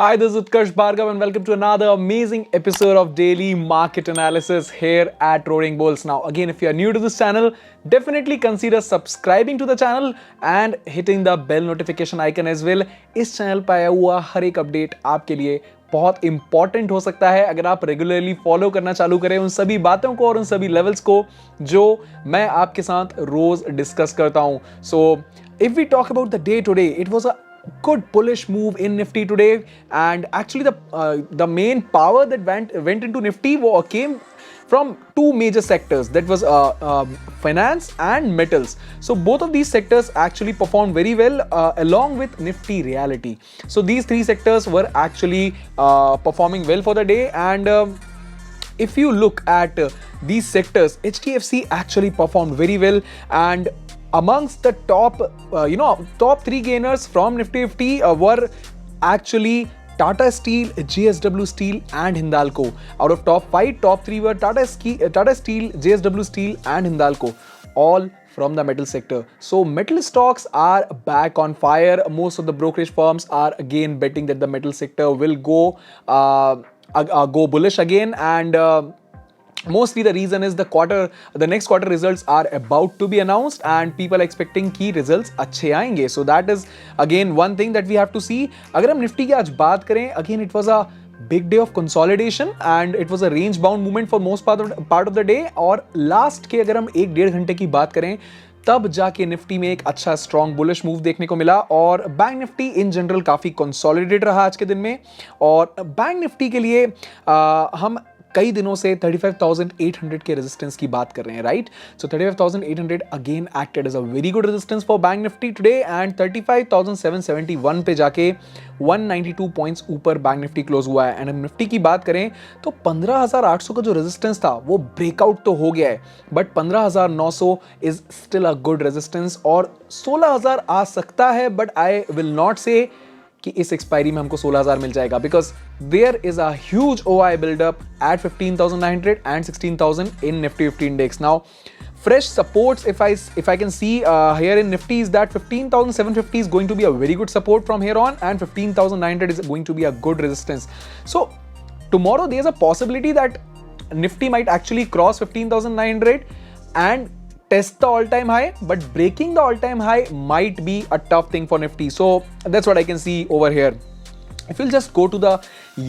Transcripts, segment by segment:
Hi, this is Utkarsh Bhargav and welcome to another amazing episode of Daily Market Analysis here at Roaring Bulls. Now, again, if you are new to this channel, definitely consider subscribing to the channel and hitting the bell notification icon as well. इस channel पर आया हुआ हर एक update आपके लिए बहुत important हो सकता है अगर आप रेगुलरली फॉलो करना चालू करें उन सभी बातों को और उन सभी लेवल्स को जो मैं आपके साथ रोज डिस्कस करता हूं. सो if we talk about the day today, it was a good bullish move in Nifty today, and actually the main power that went into Nifty came from two major sectors, that was finance and metals. So both of these sectors actually performed very well along with Nifty Reality. So these three sectors were actually performing well for the day, and if you look at these sectors, HDFC actually performed very well, and amongst the top three gainers from Nifty 50 were actually Tata Steel, JSW Steel and Hindalco. Out of top 5, top 3 were Tata Steel, JSW Steel and Hindalco, all from the metal sector. So metal stocks are back on fire. Most of the brokerage firms are again betting that the metal sector will go bullish again, and mostly the reason is the next quarter results are about to be announced and people are expecting key results अच्छे आएंगे. So that is again one thing that we have to see. अगर हम Nifty की आज बात करें, again it was a big day of consolidation and it was a range bound movement for most part of the day. और last के अगर हम एक डेढ़ घंटे की बात करें तब जाके निफ्टी में एक अच्छा स्ट्रॉन्ग बुलिश मूव देखने को मिला, और बैंक निफ्टी इन जनरल काफी कंसोलिडेटेड रहा आज के दिन में. और बैंक निफ्टी के लिए हम कई दिनों से 35,800 के रेजिस्टेंस की बात कर रहे हैं, right. So 35,800 again acted as a very good resistance for bank Nifty today, and 35,771 पे जाके 192 पॉइंट्स ऊपर बैंक निफ्टी क्लोज हुआ है. एंड हम निफ्टी की बात करें तो 15,800 का जो रेजिस्टेंस था वो ब्रेकआउट तो हो गया है, but 15,900 is still a good resistance, और 16,000 आ सकता है, बट आई विल नॉट से कि इस एक्सपायरी में हमको 16,000 मिल जाएगा, because there is a huge OI buildup at 15,900 and 16,000 in Nifty 50 index. Now, fresh supports, if I can see here in Nifty, is that 15,750 is going to be a very good support from here on, and 15,900 is going to be a good resistance. So tomorrow there is a possibility that Nifty might actually cross 15,900 and test the all-time high, but breaking the all-time high might be a tough thing for Nifty. So that's what I can see over here. If you'll just go to the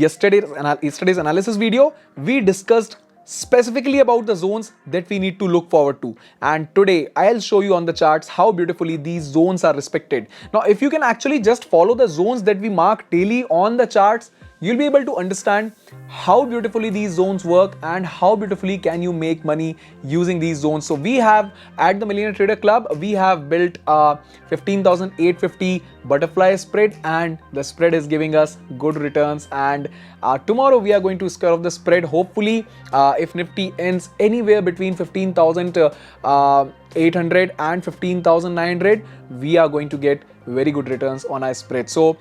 yesterday's analysis video, we discussed specifically about the zones that we need to look forward to, and today I'll show you on the charts how beautifully these zones are respected. Now if you can actually just follow the zones that we mark daily on the charts, you'll be able to understand how beautifully these zones work and how beautifully can you make money using these zones. So we have at the Millionaire Trader Club, we have built a 15,850 butterfly spread, and the spread is giving us good returns, and tomorrow we are going to square off the spread. Hopefully if Nifty ends anywhere between 15,800 and 15,900, we are going to get very good returns on our spread. So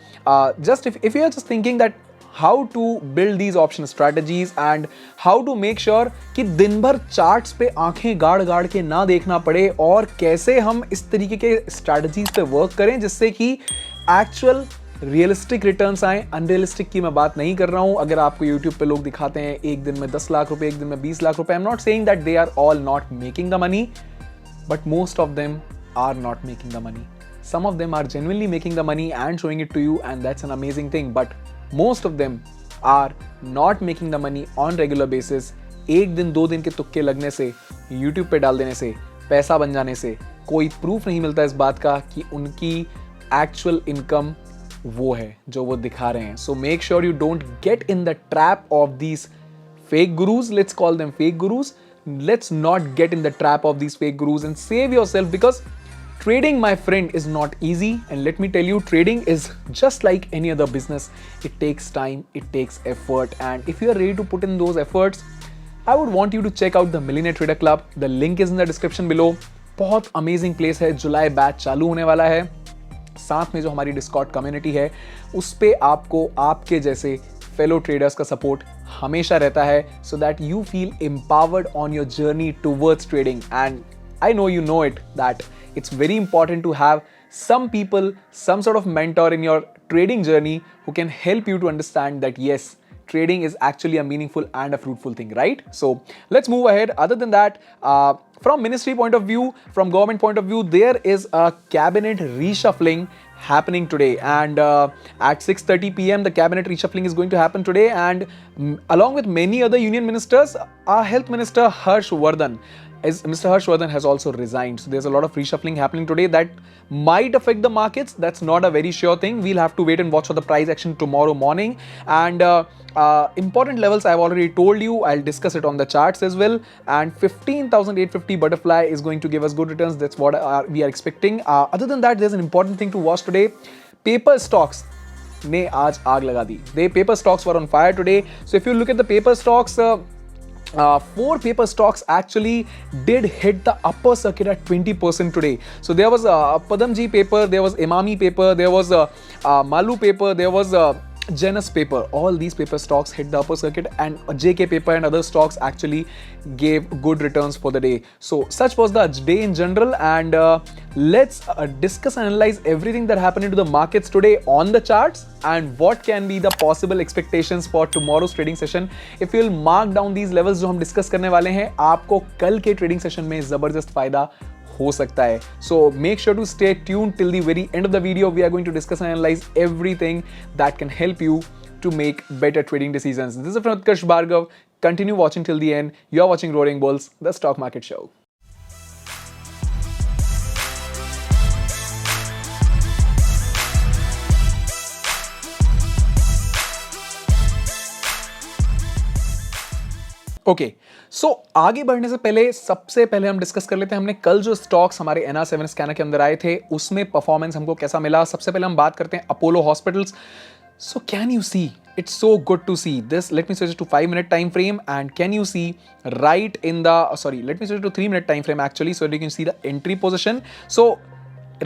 just if you are just thinking that how to build these option strategies and how to make sure कि दिन भर charts पे आंखें गाड़ के ना देखना पड़े, और कैसे हम इस तरीके के स्ट्रैटेजीज पे वर्क करें जिससे कि एक्चुअल रियलिस्टिक रिटर्न्स आए. अनरियलिस्टिक की मैं बात नहीं कर रहा हूं. अगर आपको यूट्यूब पे लोग दिखाते हैं एक दिन में 10 लाख रुपए, एक दिन में 20 लाख रुपए, I am not saying that they are all not making the money, but most of them are not making the money. Some of them are genuinely making the money and showing it to you, and that's an amazing thing, but most of them are not making the money on regular basis. एक दिन दो दिन के तुक्के लगने से, YouTube पे डाल देने से, पैसा बन जाने से कोई प्रूफ नहीं मिलता इस बात का कि उनकी एक्चुअल इनकम वो है जो वो दिखा रहे हैं. So make sure you don't get in the trap of these fake gurus. Let's call them fake gurus. Let's not get in the trap of these fake gurus and save yourself, because trading, my friend, is not easy, and let me tell you, trading is just like any other business. It takes time, it takes effort, and if you are ready to put in those efforts, I would want you to check out the Millionaire Trader Club. The link is in the description below. बहुत amazing place है. जुलाई batch चालू होने वाला है. साथ में जो हमारी डिस्कॉर्ड कम्युनिटी है उस पे आपको आपके जैसे फेलो ट्रेडर्स का सपोर्ट हमेशा रहता है, so that you feel empowered on your journey towards trading. And I know it that it's very important to have some people, some sort of mentor in your trading journey who can help you to understand that yes, trading is actually a meaningful and a fruitful thing, right? So let's move ahead. Other than that, from ministry point of view, from government point of view, there is a cabinet reshuffling happening today, and at 6:30 p.m. the cabinet reshuffling is going to happen today, and along with many other union ministers, our health minister Harsh Vardhan, as Mr. Harsh Vardhan has also resigned. So there's a lot of reshuffling happening today that might affect the markets. That's not a very sure thing. We'll have to wait and watch for the price action tomorrow morning. And important levels I've already told you. I'll discuss it on the charts as well. And 15,850 butterfly is going to give us good returns. That's what we are expecting. Other than that, there's an important thing to watch today. Paper stocks ने आज आग लगा दी. The paper stocks were on fire today. So if you look at the paper stocks, 4 paper stocks actually did hit the upper circuit at 20% today. So there was Padamji paper, there was Emami paper, there was Malu paper, there was Janus paper. All these paper stocks hit the upper circuit, and JK paper and other stocks actually gave good returns for the day. So such was the day in general, and let's discuss and analyze everything that happened into the markets today on the charts and what can be the possible expectations for tomorrow's trading session. If you'll mark down these levels जो हम discuss करने वाले हैं, आपको कल के trading session में जबरदस्त फायदा हो सकता है. So make sure to stay tuned till the very end of the video. We are going to discuss and analyze everything that can help you to make better trading decisions. This is Utkarsh Bhargav. Continue watching till the end. You are watching Roaring Bulls, the stock market show. Okay, so आगे बढ़ने से पहले सबसे पहले हम discuss कर लेते हैं हमने कल जो स्टॉक्स हमारे NR7 स्कैनर के अंदर आए थे उसमें परफॉर्मेंस हमको कैसा मिला. सबसे पहले हम बात करते हैं Apollo Hospitals. So can you see, it's so good to see this. Let me switch it to 5-minute time frame, and can you see right in the let me switch it to 3-minute time frame actually, so that you can see the entry position. So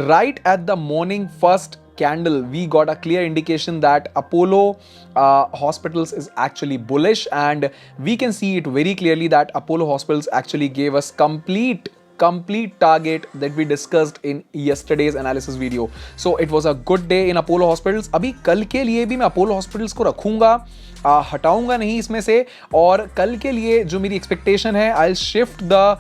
right at the morning first candle, we got a clear indication that Apollo Hospitals is actually bullish, and we can see it very clearly that Apollo Hospitals actually gave us complete target that we discussed in yesterday's analysis video. So it was a good day in Apollo Hospitals. अभी कल के लिए भी मैं Apollo Hospitals को रखूंगा, हटाऊंगा नहीं इसमें से. और कल के लिए जो मेरी एक्सपेक्टेशन है, I'll shift the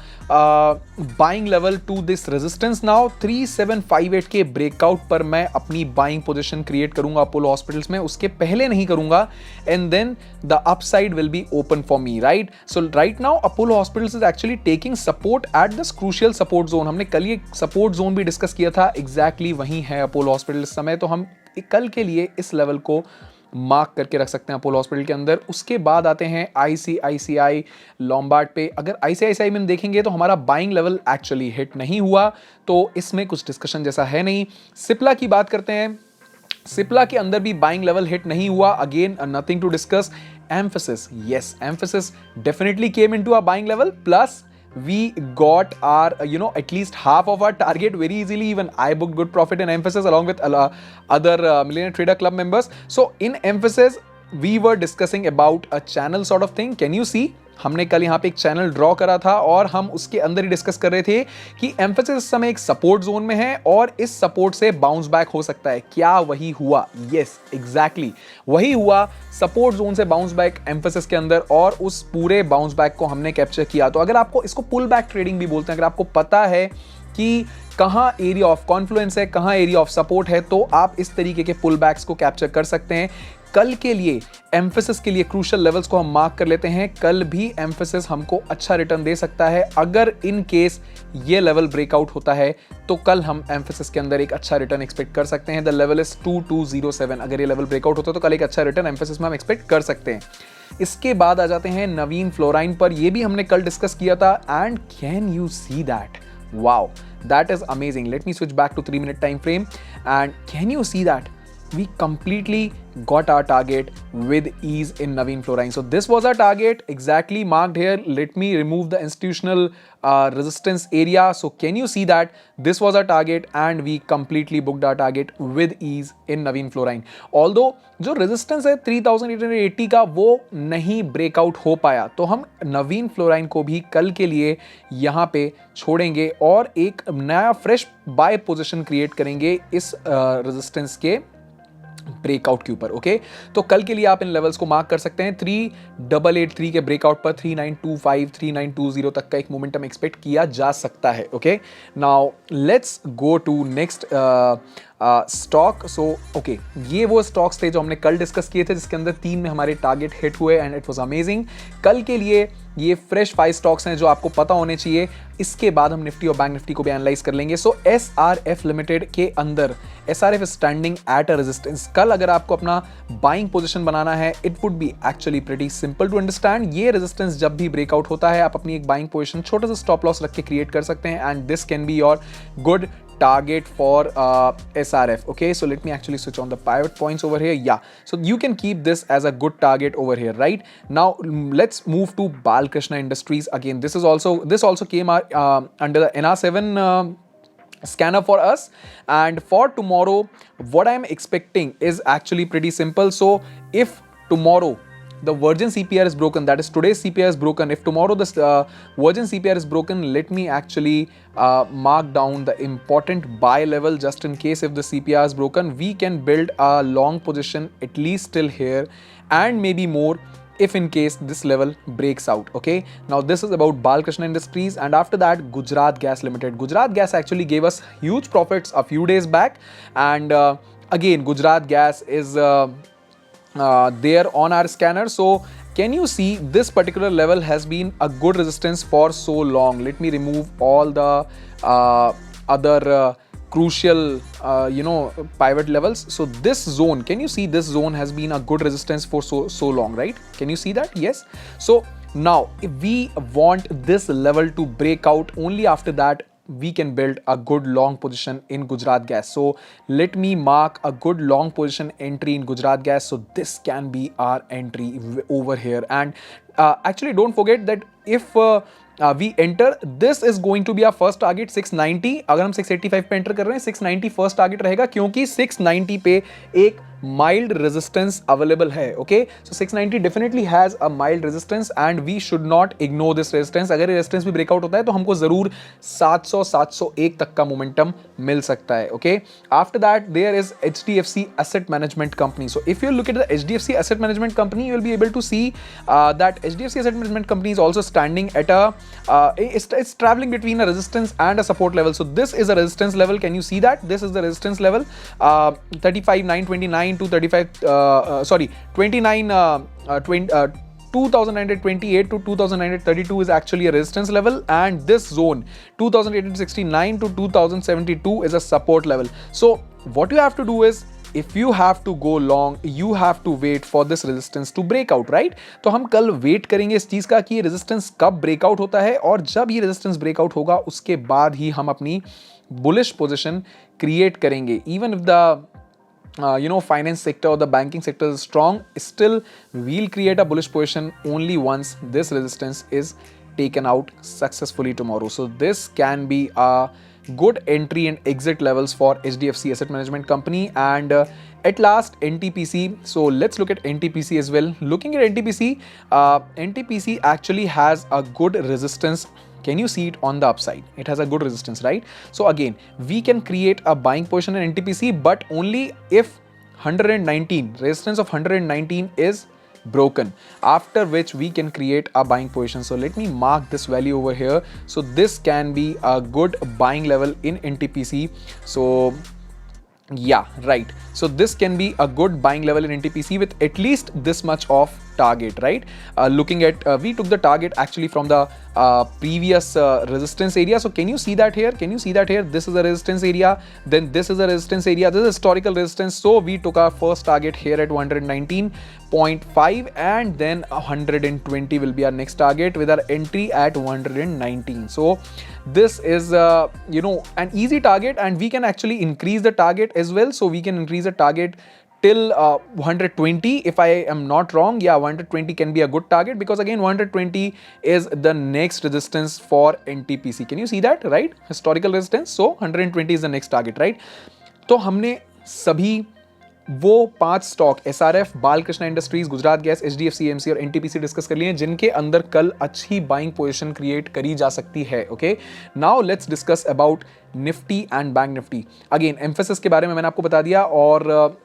buying level to this resistance now. 3758 के ब्रेकआउट पर मैं अपनी बाइंग पोजीशन क्रिएट करूंगा अपोलो हॉस्पिटल्स में, उसके पहले नहीं करूंगा. And then the upside will be open for me, right. So right now Apollo Hospitals is actually taking support at this crucial support zone. हमने कल ये सपोर्ट जोन भी डिस्कस किया था, एग्जैक्टली वही है अपोलो हॉस्पिटल इस समय. तो हम कल के लिए इस लेवल को मार्क करके रख सकते हैं अपोलो हॉस्पिटल के अंदर. उसके बाद आते हैं ICICI लॉम्बार्ड पे. अगर ICICI में देखेंगे तो हमारा बाइंग लेवल एक्चुअली हिट नहीं हुआ, तो इसमें कुछ डिस्कशन जैसा है नहीं. सिप्ला की बात करते हैं. सिप्ला के अंदर भी बाइंग लेवल हिट नहीं हुआ. Again nothing to discuss. Mphasis, yes, Mphasis definitely came into our buying level, plus we got our at least half of our target very easily. Even I booked good profit in Mphasis along with other Millionaire Trader Club members. So in Mphasis we were discussing about a channel sort of thing. Can you see, हमने कल यहाँ पे एक channel draw करा था और हम उसके अंदर ही डिस्कस कर रहे थे कि एम्फेसिस इस समय एक सपोर्ट जोन में है और इस सपोर्ट से बाउंस बैक हो सकता है. क्या वही हुआ? यस, एग्जैक्टली वही हुआ. सपोर्ट जोन से बाउंस बैक एम्फेसिस के अंदर, और उस पूरे बाउंस बैक को हमने कैप्चर किया. तो अगर आपको, इसको पुल बैक ट्रेडिंग भी बोलते हैं, अगर आपको पता है कि कहाँ एरिया ऑफ कॉन्फ्लुएंस है, कहाँ एरिया ऑफ सपोर्ट है, तो आप इस तरीके के पुल बैक्स को कैप्चर कर सकते हैं. कल के लिए एम्फेसिस के लिए क्रूशियल लेवल्स को हम मार्क कर लेते हैं. कल भी एम्फेसिस हमको अच्छा रिटर्न दे सकता है. अगर इन केस ये लेवल ब्रेकआउट होता है तो कल हम एम्फेसिस के अंदर एक अच्छा रिटर्न एक्सपेक्ट कर सकते हैं. The level is 2207. अगर ये लेवल ब्रेकआउट होता है तो कल एक अच्छा रिटर्न एम्फेसिस में हम एक्सपेक्ट कर सकते हैं. इसके बाद आ जाते हैं नवीन फ्लोराइन पर. ये भी हमने कल डिस्कस किया था. And can you see that? Wow, that is amazing. Let me switch back to 3-minute time frame, and can you see that we completely got our target with ease in Naveen Fluorine. So this was our target exactly marked here. Let me remove the institutional resistance area. So can you see that this was our target and we completely booked our target with ease in Naveen Fluorine. Although जो resistance है 3880 का वो नहीं breakout हो पाया, तो हम नवीन fluorine को भी कल के लिए यहाँ पे छोड़ेंगे और एक नया fresh buy position create करेंगे इस resistance के ब्रेकआउट के ऊपर। ओके, तो कल के लिए आप इन लेवल्स को मार्क कर सकते हैं। 3883 के ब्रेकआउट पर 3925 3920 तक का एक मोमेंटम एक्सपेक्ट किया जा सकता है। Okay, now let's go to next stock. So okay, ये वो स्टॉक्स थे जो हमने कल डिस्कस किए थे, जिसके अंदर 3 में हमारे टारगेट हिट हुए एंड इट वाज अमेजिंग। कल के लिए ये फ्रेश 5 स्टॉक्स हैं जो आपको पता होने चाहिए। इसके बाद हम निफ्टी और बैंक निफ्टी को भी एनालाइज कर लेंगे। सो SRF लिमिटेड के अंदर SRF standing at a resistance. कल अगर आपको अपना बाइंग पोजीशन बनाना है, it would be actually pretty simple to understand. ये रेजिस्टेंस जब भी ब्रेकआउट होता है, आप अपनी एक बाइंग पोजीशन छोटा सा स्टॉप लॉस रख के क्रिएट कर सकते हैं and this can be your good target for SRF. Okay, so let me actually switch on the pivot points over here. Yeah, so you can keep this as a good target over here, right? Now let's move to Balkrishna Industries. Again, this also came under the NR7 scanner for us, and for tomorrow what I am expecting is actually pretty simple. So if tomorrow the Virgin CPR is broken, that is today's CPR is broken, if tomorrow this Virgin CPR is broken, let me actually mark down the important buy level just in case if the CPR is broken. We can build a long position at least till here and maybe more if in case this level breaks out. Okay, now this is about Balkrishna Industries, and after that Gujarat Gas Limited. Gujarat Gas actually gave us huge profits a few days back, and again Gujarat Gas is there on our scanner. So can you see this particular level has been a good resistance for so long? Let me remove all the other crucial pivot levels. So this zone, can you see this zone has been a good resistance for so long, right? Can you see that? Yes. So now if we want this level to break out, only after that we can build a good long position in Gujarat Gas. So let me mark a good long position entry in Gujarat Gas. So this can be our entry over here, and actually don't forget that if we enter, this is going to be our first target 690. अगर हम 685 पे enter कर रहे हैं, 690 first target रहेगा, क्योंकि 690 पे एक mild resistance available है. Okay, so 690 definitely has a mild resistance and we should not ignore this resistance. अगर ये resistance भी breakout होता है तो हमको जरूर 700 701 तक का momentum मिल सकता है. Okay, after that there is HDFC Asset Management Company. So if you look at the HDFC Asset Management Company, you will be able to see that HDFC Asset Management Company is also standing at a it's traveling between a resistance and a support level. So this is a resistance level. Can you see that? This is the resistance level, 35,929 to 29 2,928 to 2,932 is actually a resistance level, and this zone 2,869 to 2,072 is a support level. So what you have to do is, if you have to go long, you have to wait for this resistance to break out, right? तो हम कल wait करेंगे इस चीज का कि ये resistance कब ब्रेकआउट होता है, और जब ये रेजिस्टेंस ब्रेकआउट होगा उसके बाद ही हम अपनी बुलिश पोजीशन क्रिएट करेंगे. Even if the finance sector or the banking sector is strong, still we'll create a bullish position only once this resistance is taken out successfully tomorrow. So this can be a good entry and exit levels for HDFC Asset Management Company. And at last, NTPC. So let's look at NTPC as well. Looking at NTPC, NTPC actually has a good resistance. Can you see it on the upside? It has a good resistance, right? So again, we can create a buying position in NTPC, but only if 119, resistance of 119 is broken, after which we can create a buying position. So let me mark this value over here. So this can be a good buying level in NTPC. So yeah, right. So this can be a good buying level in NTPC with at least this much of target, right? Looking at, we took the target actually from the previous resistance area. So can you see that here? Can you see that here? This is a resistance area, then this is a resistance area, this is historical resistance. So we took our first target here at 119.5, and then 120 will be our next target with our entry at 119. So this is an easy target, and we can actually increase the target as well. So we can increase the target till 120 if I am not wrong. Yeah, 120 can be a good target, because again 120 is the next resistance for NTPC. Can you see that, right? Historical resistance. So 120 is the next target, right? तो हमने सभी वो 5 stock SRF, Balkrishna industries, Gujarat gas, HDFC AMC और NTPC discuss कर लिए हैं, जिनके अंदर कल अच्छी बाइंग पोजीशन क्रिएट करी जा सकती है. Okay, now let's discuss about Nifty and bank Nifty. Again emphasis के बारे में मैंने आपको बता दिया, और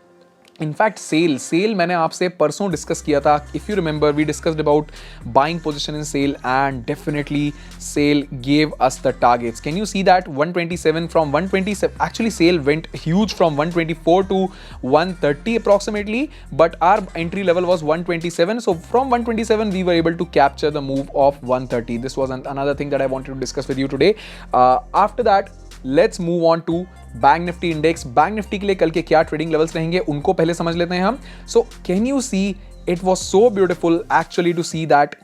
इनफैक्ट सेल मैंने आपसे परसों डिस्कस किया था. If you remember we discussed about buying position in SAIL and definitely SAIL gave us the targets. Can you see that 127 from 127, actually SAIL went huge from 124 to 130 approximately, but our entry level was 127. So from 127 we were able to capture the move of 130. This was another thing that I wanted to discuss with you today. After that let's move on to bank Nifty index. Bank Nifty के लिए कल के क्या trading levels रहेंगे उनको पहले समझ लेते हैं हम. So can you see it was so beautiful actually to see that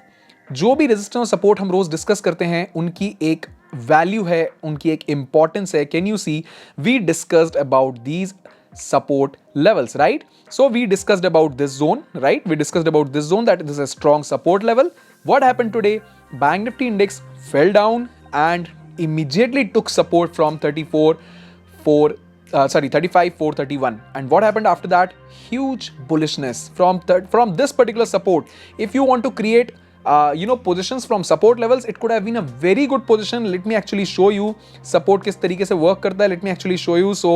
जो भी रेजिस्टेंस और सपोर्ट हम रोज डिस्कस करते हैं उनकी एक वैल्यू है, उनकी एक इंपॉर्टेंस है. Can you see we discussed about these support levels, right? So we discussed about this zone, right? We discussed about this zone, that this is a strong support level. What happened today? Bank Nifty index fell down and immediately took support from 35,431. And what happened after that? Huge bullishness from this particular support. If you want to create positions from support levels, it could have been a very good position. Let me actually show you support किस तरीके से work करता है. Let me actually show you. So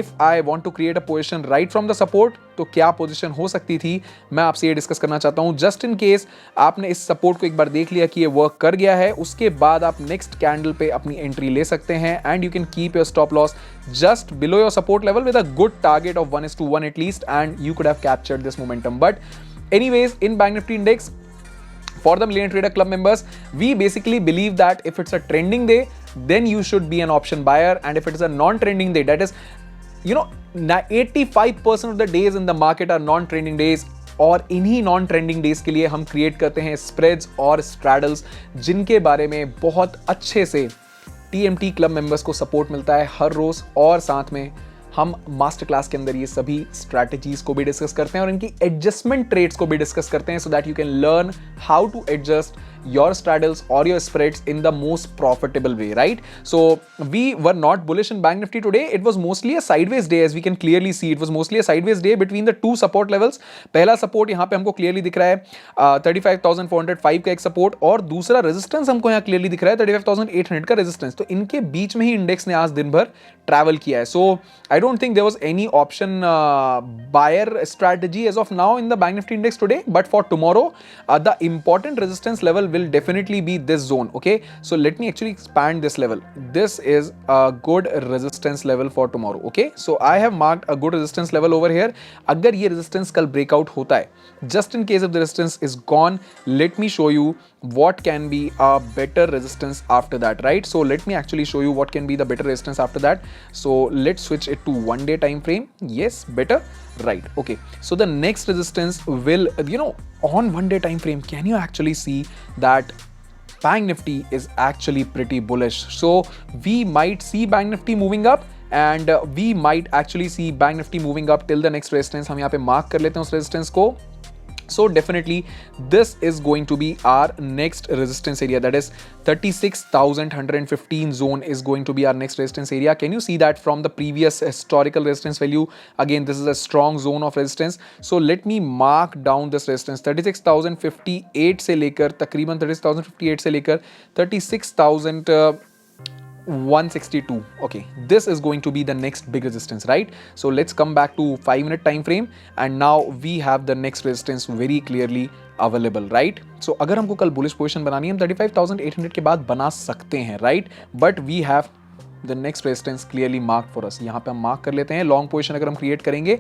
if I want to create a position right from the support, तो क्या position हो सकती थी मैं आपसे ये डिस्कस करना चाहता हूं. जस्ट इन केस आपने इस सपोर्ट को एक बार देख लिया कि ये वर्क कर गया है, उसके बाद आप नेक्स्ट कैंडल पे अपनी एंट्री ले सकते हैं and you can keep your stop loss just below your support level with a good target of 1:1 at least and you could have captured this momentum. But anyways in bank Nifty index, for the Millionaire Trader Club members, we basically believe that if it's a trending day, then you should be an option buyer, and if it is a non-trending day, that is, 85% of the days in the market are non-trending days. और इन्हीं non trending days के लिए हम create करते हैं spreads और straddles, जिनके बारे में बहुत अच्छे से TMT क्लब मेंबर्स को सपोर्ट मिलता है हर रोज. और साथ में हम मास्टर क्लास के अंदर ये सभी स्ट्रैटेजीज को भी डिस्कस करते हैं और इनकी एडजस्टमेंट ट्रेड्स को भी डिस्कस करते हैं, so that you can learn how to adjust your straddles or your spreads in the most profitable way, right? So we were not bullish in Bank Nifty today. It was mostly a sideways day, as we can clearly see. It was mostly a sideways day between the two support levels. पहला support यहाँ पे हमको clearly दिख रहा है 35,405 का एक support, और दूसरा रेजिस्टेंस हमको यहाँ क्लियरली दिख रहा है 35,800 का रेजिस्टेंस. तो इनके बीच में ही इंडेक्स ने आज दिन भर ट्रैवल किया है. So I don't think there was any option buyer strategy as of now in the bank Nifty index today, but for tomorrow the important resistance level will definitely be this zone. Okay, so let me actually expand this level. This is a good resistance level for tomorrow. Okay, so I have marked a good resistance level over here. अगर ये resistance कल breakout होता है, just in case if the resistance is gone, let me show you what can be a better resistance after that, right? So let me actually show you what can be the better resistance after that. So let's switch it to 1 day time frame. Yes, better, right? Okay, so the next resistance will, on 1 day time frame, can you actually see that Bank Nifty is actually pretty bullish? So we might see Bank Nifty moving up, and we might actually see Bank Nifty moving up till the next resistance. हम यहाँ पे mark कर लेते हैं उस resistance को. So definitely this is going to be our next resistance area, that is 36,115 zone is going to be our next resistance area. Can you see that from the previous historical resistance value? Again, this is a strong zone of resistance. So let me mark down this resistance 36,058 से लेकर तकरीबन 36,058 से लेकर 36,162. Okay, this is going to be the next big resistance, right? So let's come back to 5-minute time frame, and now we have the next resistance very clearly available, right? So अगर हमको कल bullish position बनानी है, हम 35,800 के बाद बना सकते हैं, right? But we have the next resistance clearly marked for us. यहाँ पे हम mark कर लेते हैं. Long position अगर हम create करेंगे,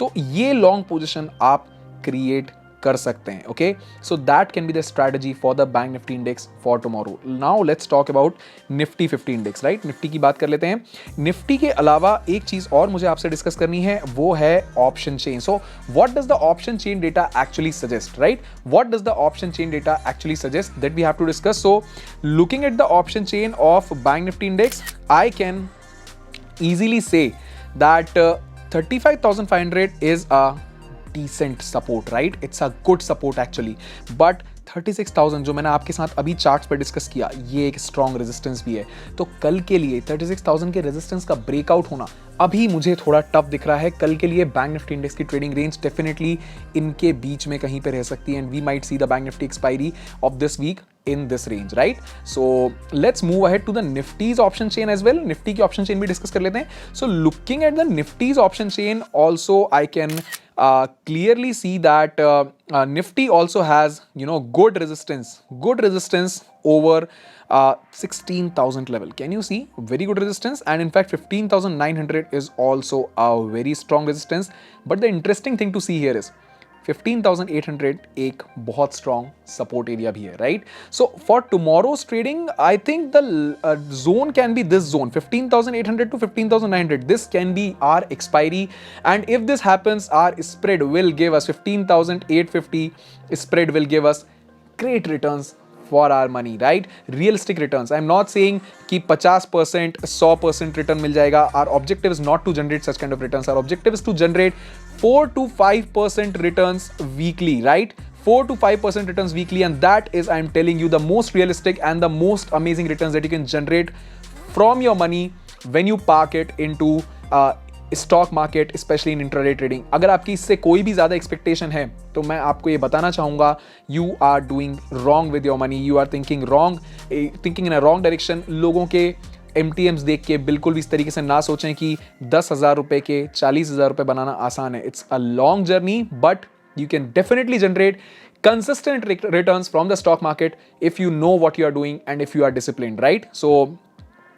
तो ये long position आप create कर सकते हैं. Okay, so that can be the strategy for the bank Nifty index for tomorrow. Now let's talk about Nifty 50 index, right? Nifty की बात कर लेते हैं. निफ्टी के अलावा एक चीज और मुझे आपसे डिस्कस करनी है, वो है option chain. So what does the option chain data actually suggest, right? What does the option chain data actually suggest, that we have to discuss. So looking at the option chain of bank Nifty index, I can easily say that 35,500 is a decent support, right? It's a good support actually, but 36,000 जो मैंने आपके साथ अभी charts पर discuss किया, ये एक strong resistance भी है। तो कल के लिए 36,000 के रेजिस्टेंस का ब्रेकआउट होना अभी मुझे थोड़ा टफ दिख रहा है। कल के लिए बैंक निफ्टी इंडेक्स की ट्रेडिंग रेंज डेफिनेटली इनके बीच में कहीं पे रह सकती है, and we might see the bank Nifty expiry of this week in this range, right? So let's move ahead to the Nifty's option chain as well. Nifty की option chain भी discuss कर लेते हैं. So looking at the Nifty's option chain, also I can clearly see that Nifty also has, you know, good resistance over 16,000 level. Can you see? Very good resistance, and in fact 15,900 is also a very strong resistance. But the interesting thing to see here is 15,800 एक बहुत strong support area भी है, right? So for tomorrow's trading, I think the zone can be this zone, 15,800 to 15,900. This can be our expiry, and if this happens, our spread will give us 15,850. Spread will give us great returns for our money, right? Realistic returns. I'm not saying कि 50%, 100% return मिल जाएगा. Our objective is not to generate such kind of returns. Our objective is to generate 4 to 5% returns weekly, right? 4 to 5% returns weekly, and that is, I'm telling you, the most realistic and the most amazing returns that you can generate from your money when you park it into stock market, specially in intraday trading. अगर आपकी इससे कोई भी ज़्यादा expectation है तो मैं आपको ये बताना चाहूँगा, you are doing wrong with your money. You are thinking in a wrong direction. लोगों के MTMs देख के बिल्कुल भी इस तरीके से ना सोचें कि 10,000 रुपये के 40,000 रुपये बनाना आसान है. It's a long journey, but you can definitely generate consistent returns from the stock market if you know what you are doing and if you are disciplined, right? So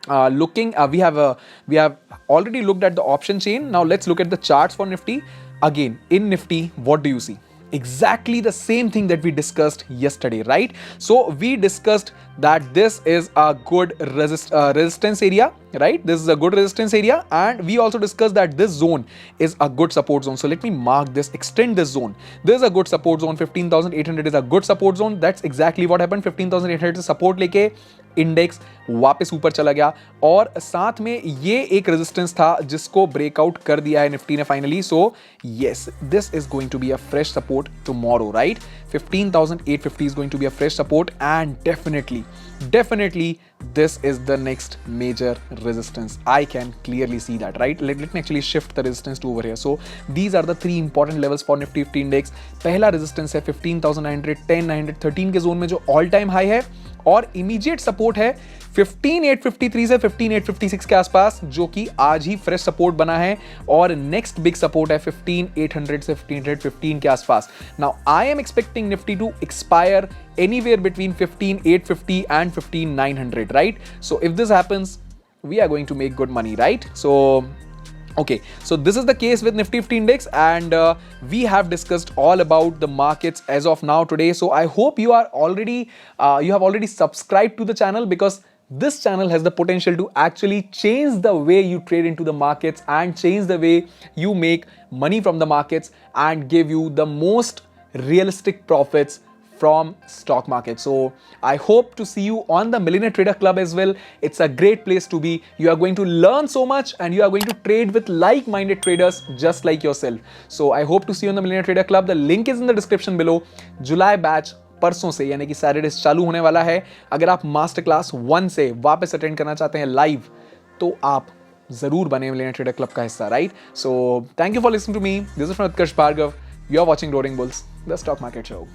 we have already looked at the option chain. Now let's look at the charts for Nifty. Again, in Nifty, what do you see? Exactly the same thing that we discussed yesterday, right? So we discussed that this is a good resistance area, right? This is a good resistance area, and we also discussed that this zone is a good support zone. So let me mark this, extend this zone. This is a good support zone. 15,800 is a good support zone. That's exactly what happened. 15,800 से support लेके index वापस ऊपर चला गया, और साथ में ये एक रेजिस्टेंस था जिसको ब्रेकआउट कर दिया है निफ्टी ने finally. So yes, this is going to be a fresh support tomorrow, right? 15,850 is going to be a fresh support, and definitely this is the next major resistance. I can clearly see that, right? Let me actually shift the resistance to over here. So these are the three important levels for Nifty 50 index. पहला resistance है 15,900, 10,900, 13 के zone में जो all time high है, और immediate support है 15,853 से 15,856 के आसपास, जो कि आज ही फ्रेश सपोर्ट बना है, और नेक्स्ट बिग सपोर्ट है 15,800 से 15,815 के आसपास. Now I am expecting Nifty to expire anywhere between 15,850 and 15,900, right? So if this happens, we are going to make good money, right? So okay, so this is the case with Nifty 50 index, and we have discussed all about the markets as of now today. So I hope you have already subscribed to the channel, because this channel has the potential to actually change the way you trade into the markets and change the way you make money from the markets and give you the most realistic profits from stock market. So I hope to see you on the Millionaire Trader Club as well. It's a great place to be. You are going to learn so much, and you are going to trade with like-minded traders just like yourself. So I hope to see you on the Millionaire Trader Club. The link is in the description below. July batch परसों से यानी कि Saturday चालू होने वाला है. अगर आप मास्टर क्लास 1 से वापस अटेंड करना चाहते हैं लाइव, तो आप जरूर बने मिलियनेयर ट्रेडर क्लब का हिस्सा, right? So thank you for listening to me. This is from Utkarsh Bhargav. You are watching Roaring Bulls, the stock market show.